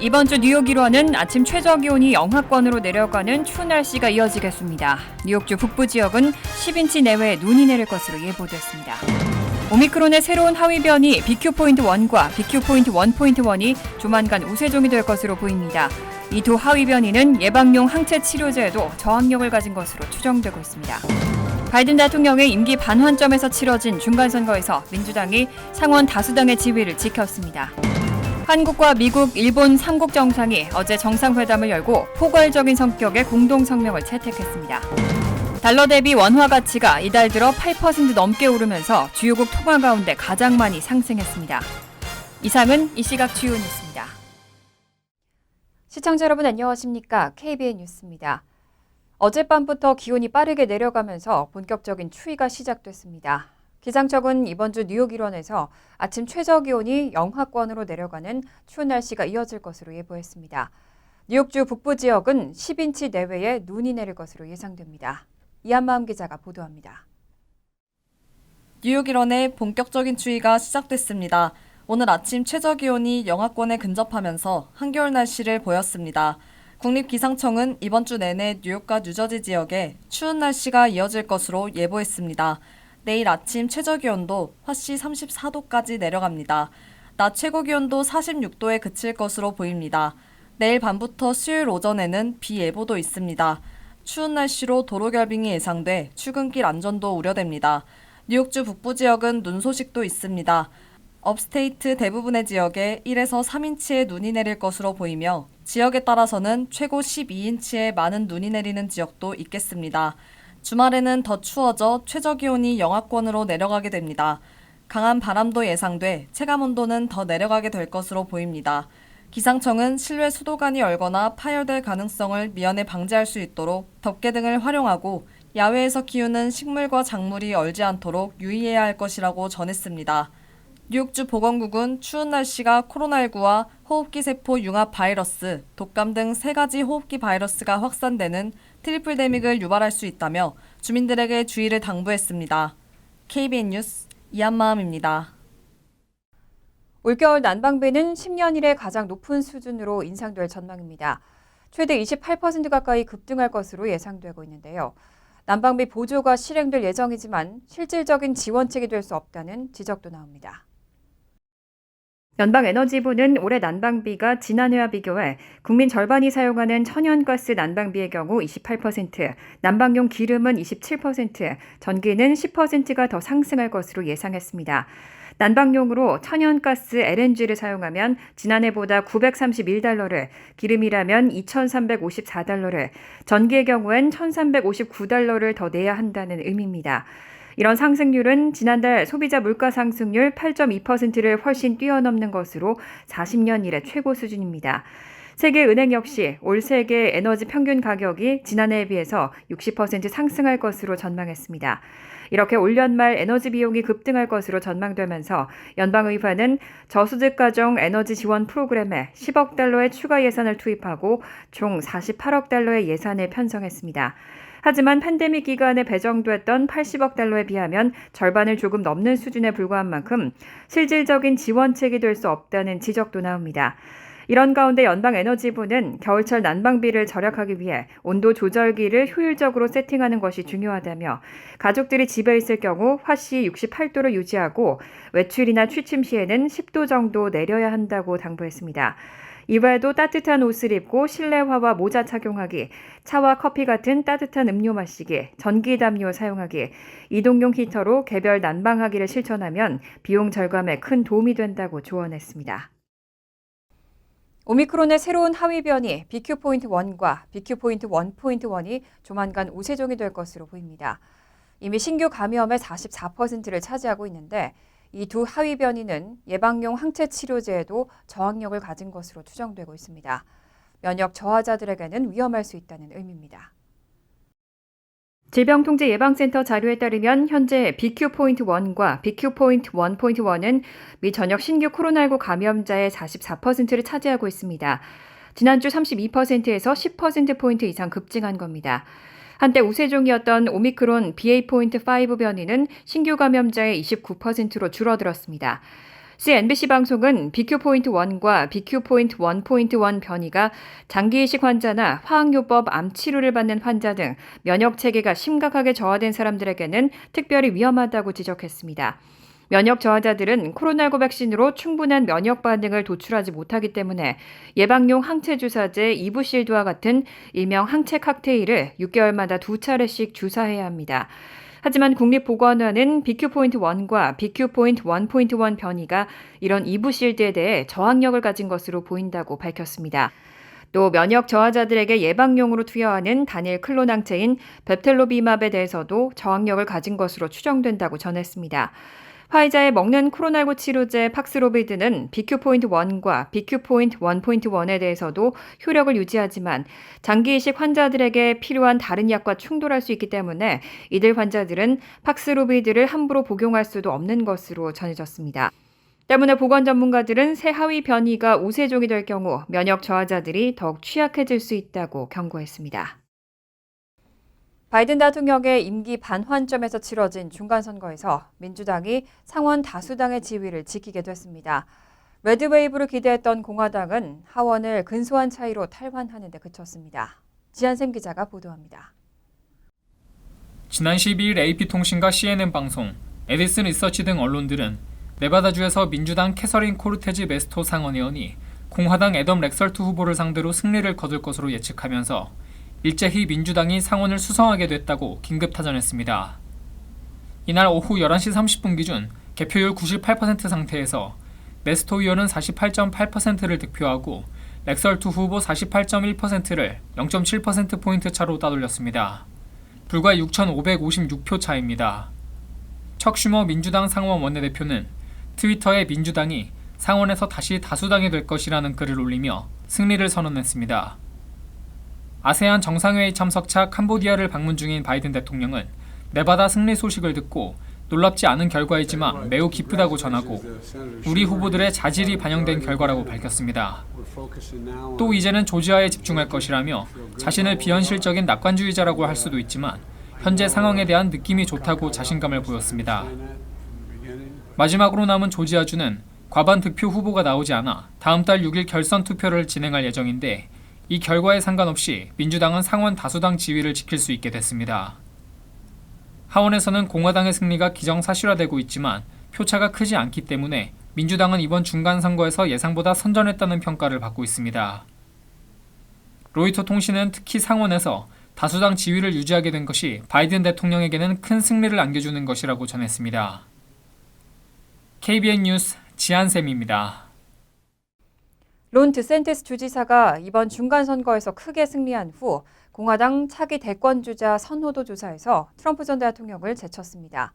이번 주 뉴욕 일원은 아침 최저기온이 영하권으로 내려가는 추운 날씨가 이어지겠습니다. 뉴욕주 북부 지역은 10인치 내외의 눈이 내릴 것으로 예보됐습니다. 오미크론의 새로운 하위 변이 BQ.1과 BQ.1.1.1이 조만간 우세종이 될 것으로 보입니다. 이 두 하위 변이는 예방용 항체 치료제에도 저항력을 가진 것으로 추정되고 있습니다. 바이든 대통령의 임기 반환점에서 치러진 중간선거에서 민주당이 상원 다수당의 지위를 지켰습니다. 한국과 미국, 일본 3국 정상이 어제 정상회담을 열고 포괄적인 성격의 공동성명을 채택했습니다. 달러 대비 원화 가치가 이달 들어 8% 넘게 오르면서 주요국 통화 가운데 가장 많이 상승했습니다. 이상은 이 시각 주요 뉴스입니다. 시청자 여러분 안녕하십니까? KBN 뉴스입니다. 어젯밤부터 기온이 빠르게 내려가면서 본격적인 추위가 시작됐습니다. 기상청은 이번 주 뉴욕 일원에서 아침 최저기온이 영하권으로 내려가는 추운 날씨가 이어질 것으로 예보했습니다. 뉴욕주 북부 지역은 10인치 내외의 눈이 내릴 것으로 예상됩니다. 이한마음 기자가 보도합니다. 뉴욕 일원의 본격적인 추위가 시작됐습니다. 오늘 아침 최저기온이 영하권에 근접하면서 한겨울 날씨를 보였습니다. 국립기상청은 이번 주 내내 뉴욕과 뉴저지 지역에 추운 날씨가 이어질 것으로 예보했습니다. 내일 아침 최저기온도 화씨 34도까지 내려갑니다. 낮 최고기온도 46도에 그칠 것으로 보입니다. 내일 밤부터 수요일 오전에는 비 예보도 있습니다. 추운 날씨로 도로 결빙이 예상돼 출근길 안전도 우려됩니다. 뉴욕주 북부 지역은 눈 소식도 있습니다. 업스테이트 대부분의 지역에 1에서 3인치의 눈이 내릴 것으로 보이며 지역에 따라서는 최고 12인치의 많은 눈이 내리는 지역도 있겠습니다. 주말에는 더 추워져 최저기온이 영하권으로 내려가게 됩니다. 강한 바람도 예상돼 체감온도는 더 내려가게 될 것으로 보입니다. 기상청은 실외 수도관이 얼거나 파열될 가능성을 미연에 방지할 수 있도록 덮개 등을 활용하고 야외에서 키우는 식물과 작물이 얼지 않도록 유의해야 할 것이라고 전했습니다. 뉴욕주 보건국은 추운 날씨가 코로나19와 호흡기 세포 융합 바이러스, 독감 등 3가지 호흡기 바이러스가 확산되는 트리플데믹을 유발할 수 있다며 주민들에게 주의를 당부했습니다. KBN 뉴스 이한마음입니다. 올겨울 난방비는 10년 이래 가장 높은 수준으로 인상될 전망입니다. 최대 28% 가까이 급등할 것으로 예상되고 있는데요. 난방비 보조가 실행될 예정이지만 실질적인 지원책이 될 수 없다는 지적도 나옵니다. 연방에너지부는 올해 난방비가 지난해와 비교해 국민 절반이 사용하는 천연가스 난방비의 경우 28%, 난방용 기름은 27%, 전기는 10%가 더 상승할 것으로 예상했습니다. 난방용으로 천연가스 LNG를 사용하면 지난해보다 $931, 기름이라면 $2,354, 전기의 경우엔 $1,359를 더 내야 한다는 의미입니다. 이런 상승률은 지난달 소비자 물가 상승률 8.2%를 훨씬 뛰어넘는 것으로 40년 이래 최고 수준입니다. 세계은행 역시 올 세계 에너지 평균 가격이 지난해에 비해서 60% 상승할 것으로 전망했습니다. 이렇게 올 연말 에너지 비용이 급등할 것으로 전망되면서 연방의회는 저소득 가정 에너지 지원 프로그램에 $10억 추가 예산을 투입하고 총 $48억 예산을 편성했습니다. 하지만 팬데믹 기간에 배정됐던 $80억 비하면 절반을 조금 넘는 수준에 불과한 만큼 실질적인 지원책이 될 수 없다는 지적도 나옵니다. 이런 가운데 연방에너지부는 겨울철 난방비를 절약하기 위해 온도 조절기를 효율적으로 세팅하는 것이 중요하다며 가족들이 집에 있을 경우 화씨 68도를 유지하고 외출이나 취침 시에는 10도 정도 내려야 한다고 당부했습니다. 이외에도 따뜻한 옷을 입고 실내화와 모자 착용하기, 차와 커피 같은 따뜻한 음료 마시기, 전기 담요 사용하기, 이동용 히터로 개별 난방하기를 실천하면 비용 절감에 큰 도움이 된다고 조언했습니다. 오미크론의 새로운 하위 변이 BQ.1과 BQ.1.1.1이 조만간 우세종이 될 것으로 보입니다. 이미 신규 감염의 44%를 차지하고 있는데 이 두 하위 변이는 예방용 항체 치료제에도 저항력을 가진 것으로 추정되고 있습니다. 면역 저하자들에게는 위험할 수 있다는 의미입니다. 질병통제예방센터 자료에 따르면 현재 BQ.1과 BQ.1.1은 미 전역 신규 코로나19 감염자의 44%를 차지하고 있습니다. 지난주 32%에서 10%포인트 이상 급증한 겁니다. 한때 우세종이었던 오미크론 BA.5 변이는 신규 감염자의 29%로 줄어들었습니다. CNBC 방송은 BQ.1과 BQ.1.1 변이가 장기이식 환자나 화학요법 암 치료를 받는 환자 등 면역 체계가 심각하게 저하된 사람들에게는 특별히 위험하다고 지적했습니다. 면역 저하자들은 코로나19 백신으로 충분한 면역 반응을 도출하지 못하기 때문에 예방용 항체 주사제 이부실드와 같은 일명 항체 칵테일을 6개월마다 2차례씩 주사해야 합니다. 하지만 국립보건원은 BQ.1과 BQ.1.1 변이가 이런 이부실드에 대해 저항력을 가진 것으로 보인다고 밝혔습니다. 또 면역 저하자들에게 예방용으로 투여하는 단일 클론 항체인 뎁텔로비맙에 대해서도 저항력을 가진 것으로 추정된다고 전했습니다. 화이자의 먹는 코로나19 치료제 팍스로비드는 BQ.1과 BQ.1.1에 대해서도 효력을 유지하지만 장기이식 환자들에게 필요한 다른 약과 충돌할 수 있기 때문에 이들 환자들은 팍스로비드를 함부로 복용할 수도 없는 것으로 전해졌습니다. 때문에 보건 전문가들은 새 하위 변이가 우세종이 될 경우 면역 저하자들이 더욱 취약해질 수 있다고 경고했습니다. 바이든 대통령의 임기 반환점에서 치러진 중간선거에서 민주당이 상원 다수당의 지위를 지키게 됐습니다. 레드웨이브를 기대했던 공화당은 하원을 근소한 차이로 탈환하는 데 그쳤습니다. 지한샘 기자가 보도합니다. 지난 12일 AP통신과 CNN 방송, 에디슨 리서치 등 언론들은 네바다주에서 민주당 캐서린 코르테즈 메스토 상원의원이 공화당 애덤 렉설트 후보를 상대로 승리를 거둘 것으로 예측하면서 일제히 민주당이 상원을 수성하게 됐다고 긴급 타전했습니다. 이날 오후 11시 30분 기준 개표율 98% 상태에서 메스토 의원은 48.8%를 득표하고 렉설트 후보 48.1%를 0.7%포인트 차로 따돌렸습니다. 불과 6,556표 차입니다. 척 슈머 민주당 상원 원내대표는 트위터에 민주당이 상원에서 다시 다수당이 될 것이라는 글을 올리며 승리를 선언했습니다. 아세안 정상회의 참석차 캄보디아를 방문 중인 바이든 대통령은 네바다 승리 소식을 듣고 놀랍지 않은 결과이지만 매우 기쁘다고 전하고 우리 후보들의 자질이 반영된 결과라고 밝혔습니다. 또 이제는 조지아에 집중할 것이라며 자신을 비현실적인 낙관주의자라고 할 수도 있지만 현재 상황에 대한 느낌이 좋다고 자신감을 보였습니다. 마지막으로 남은 조지아주는 과반 득표 후보가 나오지 않아 다음 달 6일 결선 투표를 진행할 예정인데 이 결과에 상관없이 민주당은 상원 다수당 지위를 지킬 수 있게 됐습니다. 하원에서는 공화당의 승리가 기정사실화되고 있지만 표차가 크지 않기 때문에 민주당은 이번 중간선거에서 예상보다 선전했다는 평가를 받고 있습니다. 로이터 통신은 특히 상원에서 다수당 지위를 유지하게 된 것이 바이든 대통령에게는 큰 승리를 안겨주는 것이라고 전했습니다. KBN 뉴스 지한샘입니다. 론 드샌티스 주지사가 이번 중간선거에서 크게 승리한 후 공화당 차기 대권주자 선호도 조사에서 트럼프 전 대통령을 제쳤습니다.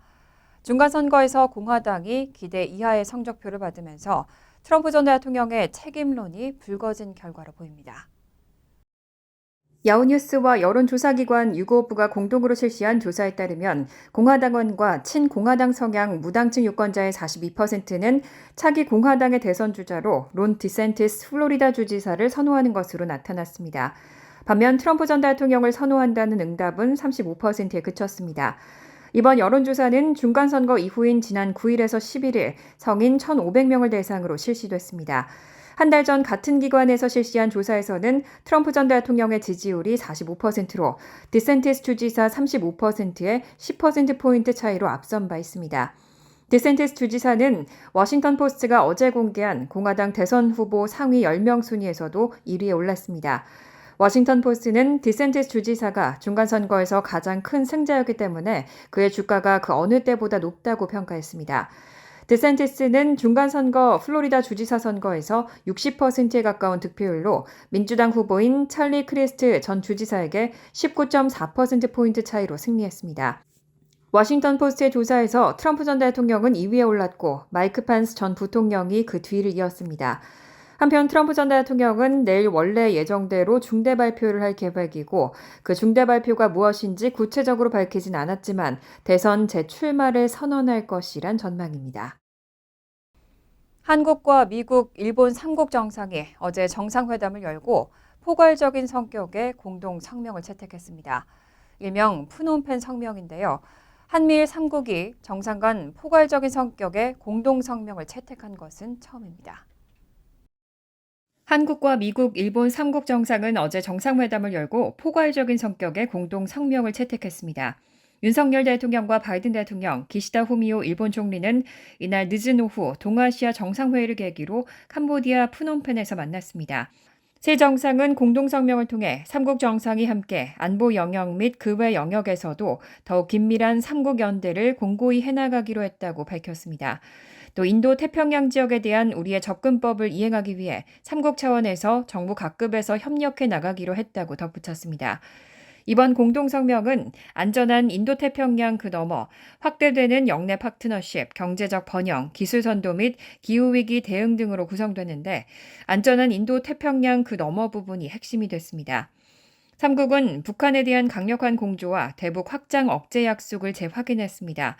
중간선거에서 공화당이 기대 이하의 성적표를 받으면서 트럼프 전 대통령의 책임론이 불거진 결과로 보입니다. 야후뉴스와 여론조사기관 유고부가 공동으로 실시한 조사에 따르면 공화당원과 친공화당 성향 무당층 유권자의 42%는 차기 공화당의 대선 주자로 론 디샌티스 플로리다 주지사를 선호하는 것으로 나타났습니다. 반면 트럼프 전 대통령을 선호한다는 응답은 35%에 그쳤습니다. 이번 여론조사는 중간선거 이후인 지난 9일에서 11일 성인 1,500명을 대상으로 실시됐습니다. 한 달 전 같은 기관에서 실시한 조사에서는 트럼프 전 대통령의 지지율이 45%로 디샌티스 주지사 35%의 10%포인트 차이로 앞선 바 있습니다. 디샌티스 주지사는 워싱턴 포스트가 어제 공개한 공화당 대선 후보 상위 10명 순위에서도 1위에 올랐습니다. 워싱턴 포스트는 디샌티스 주지사가 중간선거에서 가장 큰 승자였기 때문에 그의 주가가 그 어느 때보다 높다고 평가했습니다. 디샌티스는 중간선거 플로리다 주지사 선거에서 60%에 가까운 득표율로 민주당 후보인 찰리 크리스트 전 주지사에게 19.4%포인트 차이로 승리했습니다. 워싱턴 포스트의 조사에서 트럼프 전 대통령은 2위에 올랐고 마이크 펜스 전 부통령이 그 뒤를 이었습니다. 한편 트럼프 전 대통령은 내일 원래 예정대로 중대 발표를 할 계획이고 그 중대 발표가 무엇인지 구체적으로 밝히진 않았지만 대선 재출마를 선언할 것이란 전망입니다. 한국과 미국, 일본 3국 정상이 어제 정상회담을 열고 포괄적인 성격의 공동 성명을 채택했습니다. 일명 푸놈펜 성명인데요. 한미일 3국이 정상 간 포괄적인 성격의 공동성명을 채택한 것은 처음입니다. 한국과 미국, 일본 3국 정상은 어제 정상회담을 열고 포괄적인 성격의 공동성명을 채택했습니다. 윤석열 대통령과 바이든 대통령, 기시다 후미오 일본 총리는 이날 늦은 오후 동아시아 정상회의를 계기로 캄보디아 프놈펜에서 만났습니다. 세 정상은 공동성명을 통해 3국 정상이 함께 안보 영역 및 그 외 영역에서도 더욱 긴밀한 3국 연대를 공고히 해나가기로 했다고 밝혔습니다. 또 인도 태평양 지역에 대한 우리의 접근법을 이행하기 위해 3국 차원에서 정부 각급에서 협력해 나가기로 했다고 덧붙였습니다. 이번 공동성명은 안전한 인도태평양 그 너머, 확대되는 영내 파트너십, 경제적 번영, 기술 선도 및 기후위기 대응 등으로 구성되는데 안전한 인도태평양 그 너머 부분이 핵심이 됐습니다. 3국은 북한에 대한 강력한 공조와 대북 확장 억제 약속을 재확인했습니다.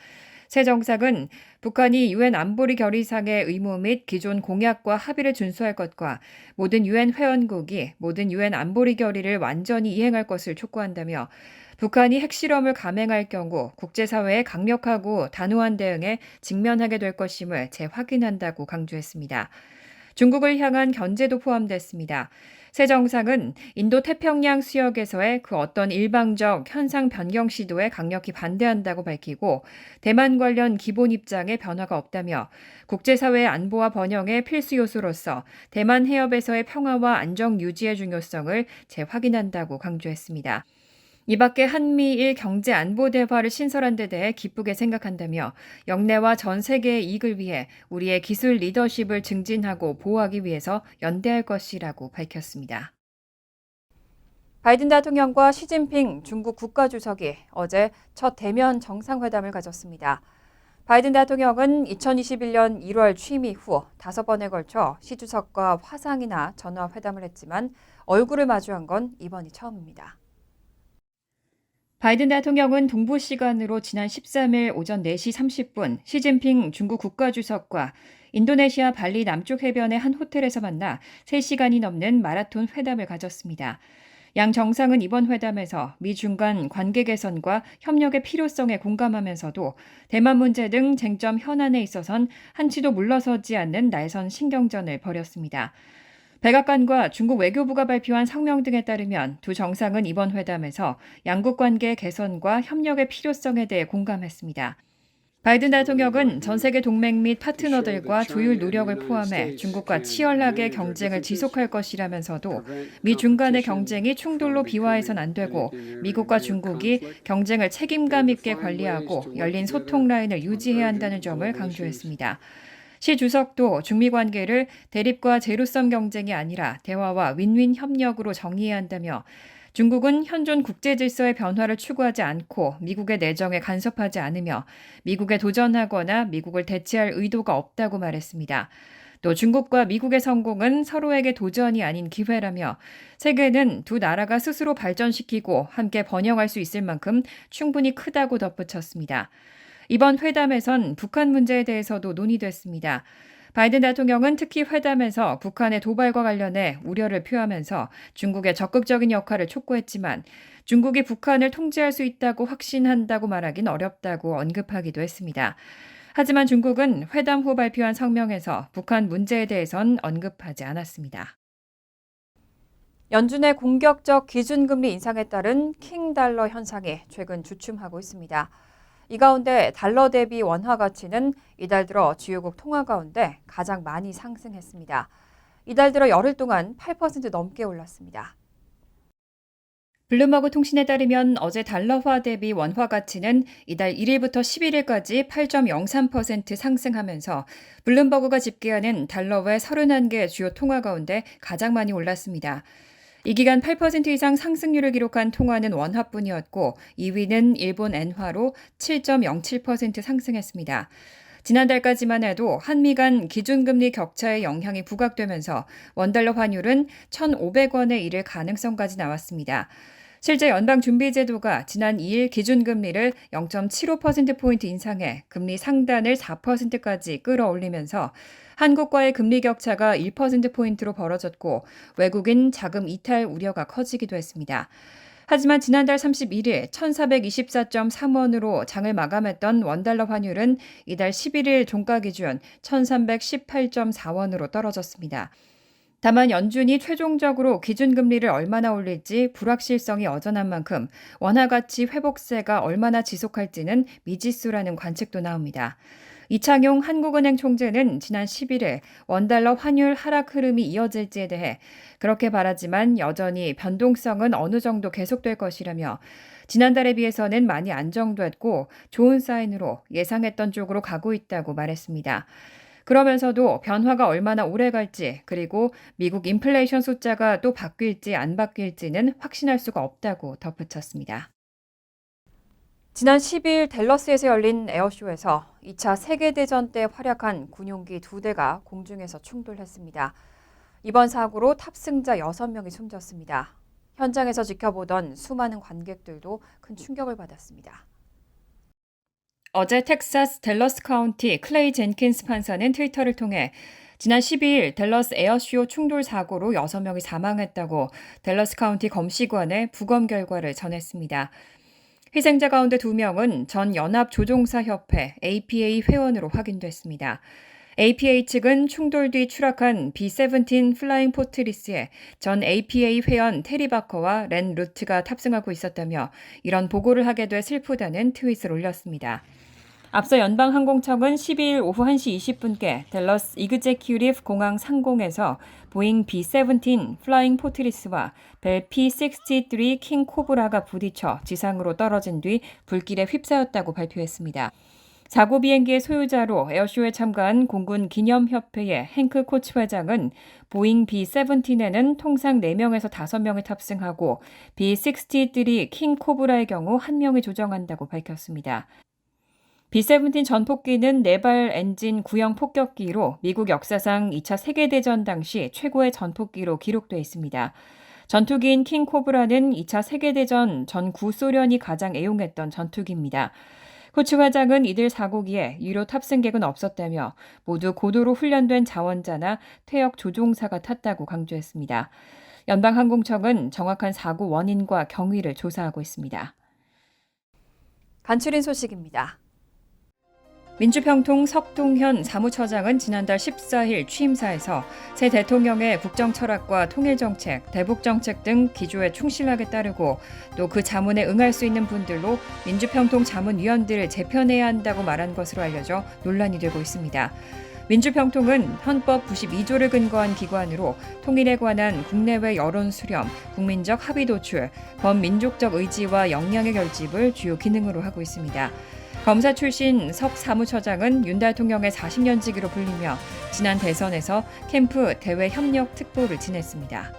새 정상은 북한이 유엔 안보리 결의상의 의무 및 기존 공약과 합의를 준수할 것과 모든 유엔 회원국이 모든 유엔 안보리 결의를 완전히 이행할 것을 촉구한다며 북한이 핵실험을 감행할 경우 국제사회의 강력하고 단호한 대응에 직면하게 될 것임을 재확인한다고 강조했습니다. 중국을 향한 견제도 포함됐습니다. 새 정상은 인도태평양 수역에서의 그 어떤 일방적 현상 변경 시도에 강력히 반대한다고 밝히고 대만 관련 기본 입장에 변화가 없다며 국제사회의 안보와 번영의 필수 요소로서 대만 해협에서의 평화와 안정 유지의 중요성을 재확인한다고 강조했습니다. 이 밖에 한미일 경제 안보 대화를 신설한 데 대해 기쁘게 생각한다며 영내와 전 세계의 이익을 위해 우리의 기술 리더십을 증진하고 보호하기 위해서 연대할 것이라고 밝혔습니다. 바이든 대통령과 시진핑 중국 국가주석이 어제 첫 대면 정상회담을 가졌습니다. 바이든 대통령은 2021년 1월 취임 이후 5번에 걸쳐 시 주석과 화상이나 전화 회담을 했지만 얼굴을 마주한 건 이번이 처음입니다. 바이든 대통령은 동부 시간으로 지난 13일 오전 4시 30분 시진핑 중국 국가주석과 인도네시아 발리 남쪽 해변의 한 호텔에서 만나 3시간이 넘는 마라톤 회담을 가졌습니다. 양 정상은 이번 회담에서 미중 간 관계 개선과 협력의 필요성에 공감하면서도 대만 문제 등 쟁점 현안에 있어선 한치도 물러서지 않는 날선 신경전을 벌였습니다. 백악관과 중국 외교부가 발표한 성명 등에 따르면 두 정상은 이번 회담에서 양국 관계 개선과 협력의 필요성에 대해 공감했습니다. 바이든 대통령은 전 세계 동맹 및 파트너들과 조율 노력을 포함해 중국과 치열하게 경쟁을 지속할 것이라면서도 미중 간의 경쟁이 충돌로 비화해선 안 되고 미국과 중국이 경쟁을 책임감 있게 관리하고 열린 소통 라인을 유지해야 한다는 점을 강조했습니다. 시 주석도 중미 관계를 대립과 제로섬 경쟁이 아니라 대화와 윈윈 협력으로 정의해야 한다며 중국은 현존 국제 질서의 변화를 추구하지 않고 미국의 내정에 간섭하지 않으며 미국에 도전하거나 미국을 대체할 의도가 없다고 말했습니다. 또 중국과 미국의 성공은 서로에게 도전이 아닌 기회라며 세계는 두 나라가 스스로 발전시키고 함께 번영할 수 있을 만큼 충분히 크다고 덧붙였습니다. 이번 회담에선 북한 문제에 대해서도 논의됐습니다. 바이든 대통령은 특히 회담에서 북한의 도발과 관련해 우려를 표하면서 중국의 적극적인 역할을 촉구했지만 중국이 북한을 통제할 수 있다고 확신한다고 말하긴 어렵다고 언급하기도 했습니다. 하지만 중국은 회담 후 발표한 성명에서 북한 문제에 대해선 언급하지 않았습니다. 연준의 공격적 기준금리 인상에 따른 킹달러 현상이 최근 주춤하고 있습니다. 이 가운데 달러 대비 원화 가치는 이달 들어 주요국 통화 가운데 가장 많이 상승했습니다. 이달 들어 열흘 동안 8% 넘게 올랐습니다. 블룸버그 통신에 따르면 어제 달러화 대비 원화 가치는 이달 1일부터 11일까지 8.03% 상승하면서 블룸버그가 집계하는 달러 외 31개 주요 통화 가운데 가장 많이 올랐습니다. 이 기간 8% 이상 상승률을 기록한 통화는 원화뿐이었고 2위는 일본 엔화로 7.07% 상승했습니다. 지난달까지만 해도 한미 간 기준금리 격차의 영향이 부각되면서 원달러 환율은 1,500원에 이를 가능성까지 나왔습니다. 실제 연방준비제도가 지난 2일 기준금리를 0.75%포인트 인상해 금리 상단을 4%까지 끌어올리면서 한국과의 금리 격차가 1%포인트로 벌어졌고 외국인 자금 이탈 우려가 커지기도 했습니다. 하지만 지난달 31일 1,424.3원으로 장을 마감했던 원달러 환율은 이달 11일 종가 기준 1,318.4원으로 떨어졌습니다. 다만 연준이 최종적으로 기준금리를 얼마나 올릴지 불확실성이 여전한 만큼 원화 가치 회복세가 얼마나 지속할지는 미지수라는 관측도 나옵니다. 이창용 한국은행 총재는 지난 11일 원달러 환율 하락 흐름이 이어질지에 대해 그렇게 바라지만 여전히 변동성은 어느 정도 계속될 것이라며 지난달에 비해서는 많이 안정됐고 좋은 사인으로 예상했던 쪽으로 가고 있다고 말했습니다. 그러면서도 변화가 얼마나 오래 갈지 그리고 미국 인플레이션 숫자가 또 바뀔지 안 바뀔지는 확신할 수가 없다고 덧붙였습니다. 지난 10일 댈러스에서 열린 에어쇼에서 2차 세계대전 때 활약한 군용기 2대가 공중에서 충돌했습니다. 이번 사고로 탑승자 6명이 숨졌습니다. 현장에서 지켜보던 수많은 관객들도 큰 충격을 받았습니다. 어제 텍사스 댈러스 카운티 클레이 젠킨스 판사는 트위터를 통해 지난 12일 댈러스 에어쇼 충돌 사고로 6명이 사망했다고 댈러스 카운티 검시관에 부검 결과를 전했습니다. 희생자 가운데 2명은 전 연합조종사협회 APA 회원으로 확인됐습니다. APA 측은 충돌 뒤 추락한 B-17 플라잉 포트리스에 전 APA 회원 테리 바커와 렌 루트가 탑승하고 있었다며 이런 보고를 하게 돼 슬프다는 트윗을 올렸습니다. 앞서 연방항공청은 12일 오후 1시 20분께 댈러스 이그제큐티브 공항 상공에서 보잉 B-17 플라잉 포트리스와 벨 P-63 킹 코브라가 부딪혀 지상으로 떨어진 뒤 불길에 휩싸였다고 발표했습니다. 사고 비행기의 소유자로 에어쇼에 참가한 공군 기념협회의 행크 코츠 회장은 보잉 B-17에는 통상 4명에서 5명을 탑승하고 B-63 킹 코브라의 경우 1명이 조정한다고 밝혔습니다. B-17 전폭기는 4발 엔진 구형 폭격기로 미국 역사상 2차 세계대전 당시 최고의 전폭기로 기록돼 있습니다. 전투기인 킹 코브라는 2차 세계대전 전 구소련이 가장 애용했던 전투기입니다. 코츠 회장은 이들 사고기에 유료 탑승객은 없었다며 모두 고도로 훈련된 자원자나 퇴역 조종사가 탔다고 강조했습니다. 연방항공청은 정확한 사고 원인과 경위를 조사하고 있습니다. 간추린 소식입니다. 민주평통 석동현 사무처장은 지난달 14일 취임사에서 새 대통령의 국정철학과 통일정책, 대북정책 등 기조에 충실하게 따르고 또 그 자문에 응할 수 있는 분들로 민주평통 자문위원들을 재편해야 한다고 말한 것으로 알려져 논란이 되고 있습니다. 민주평통은 헌법 92조를 근거한 기관으로 통일에 관한 국내외 여론 수렴, 국민적 합의 도출, 범민족적 의지와 역량의 결집을 주요 기능으로 하고 있습니다. 검사 출신 석 사무처장은 윤 대통령의 40년지기로 불리며 지난 대선에서 캠프 대외 협력 특보를 지냈습니다.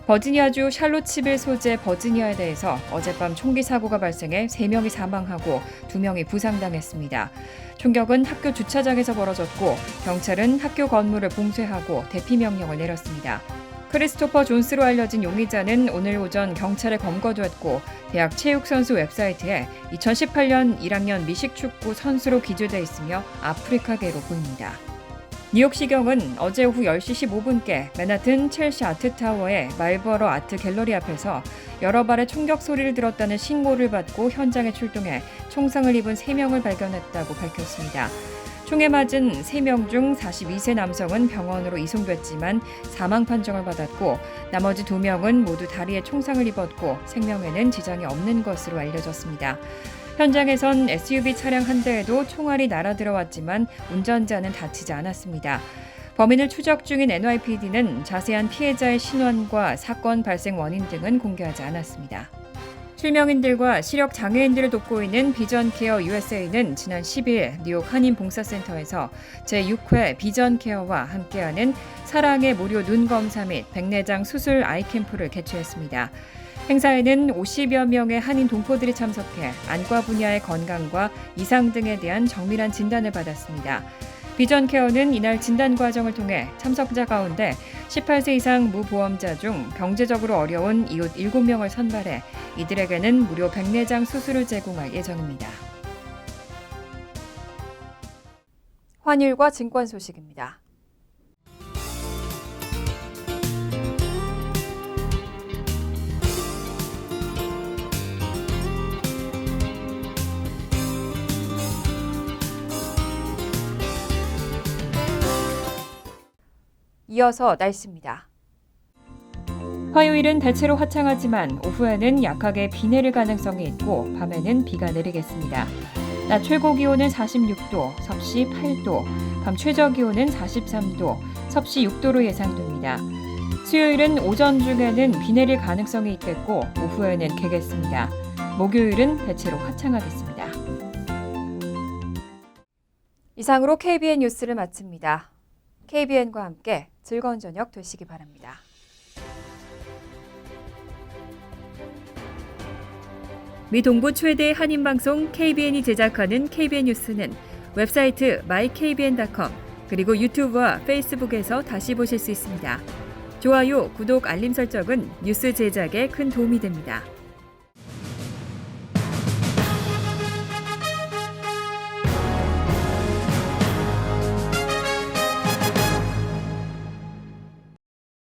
버지니아주 샬롯츠빌 소재 버지니아에 대해서 어젯밤 총기 사고가 발생해 3명이 사망하고 2명이 부상당했습니다. 총격은 학교 주차장에서 벌어졌고 경찰은 학교 건물을 봉쇄하고 대피 명령을 내렸습니다. 크리스토퍼 존스로 알려진 용의자는 오늘 오전 경찰에 검거됐고 대학 체육선수 웹사이트에 2018년 1학년 미식축구 선수로 기재돼 있으며 아프리카계로 보입니다. 뉴욕시경은 어제 오후 10시 15분께 맨하튼 첼시 아트타워의 말버러 아트 갤러리 앞에서 여러 발의 총격 소리를 들었다는 신고를 받고 현장에 출동해 총상을 입은 3명을 발견했다고 밝혔습니다. 총에 맞은 3명 중 42세 남성은 병원으로 이송됐지만 사망 판정을 받았고 나머지 2명은 모두 다리에 총상을 입었고 생명에는 지장이 없는 것으로 알려졌습니다. 현장에선 SUV 차량 한 대에도 총알이 날아들어왔지만 운전자는 다치지 않았습니다. 범인을 추적 중인 NYPD는 자세한 피해자의 신원과 사건 발생 원인 등은 공개하지 않았습니다. 실명인들과 시력 장애인들을 돕고 있는 비전케어 USA는 지난 10일 뉴욕 한인봉사센터에서 제6회 비전케어와 함께하는 사랑의 무료 눈 검사 및 백내장 수술 아이캠프를 개최했습니다. 행사에는 50여 명의 한인 동포들이 참석해 안과 분야의 건강과 이상 등에 대한 정밀한 진단을 받았습니다. 비전케어는 이날 진단 과정을 통해 참석자 가운데 18세 이상 무보험자 중 경제적으로 어려운 이웃 7명을 선발해 이들에게는 무료 백내장 수술을 제공할 예정입니다. 환율과 증권 소식입니다. 이어서 날씨입니다. 화요일은 대체로 화창하지만 오후에는 약하게 비 내릴 가능성이 있고 밤에는 비가 내리겠습니다. 낮 최고 기온은 46도, 섭씨 8도, 밤 최저 기온은 43도, 섭씨 6도로 예상됩니다. 수요일은 오전 중에는 비 내릴 가능성이 있겠고 오후에는 개겠습니다. 목요일은 대체로 화창하겠습니다. 이상으로 KBN 뉴스를 마칩니다. KBN과 함께 즐거운 저녁 되시기 바랍니다. 미 동부 최대 한인방송 KBN이 제작하는 KBN 뉴스는 웹사이트 mykbn.com 그리고 유튜브와 페이스북에서 다시 보실 수 있습니다. 좋아요, 구독, 알림 설정은 뉴스 제작에 큰 도움이 됩니다.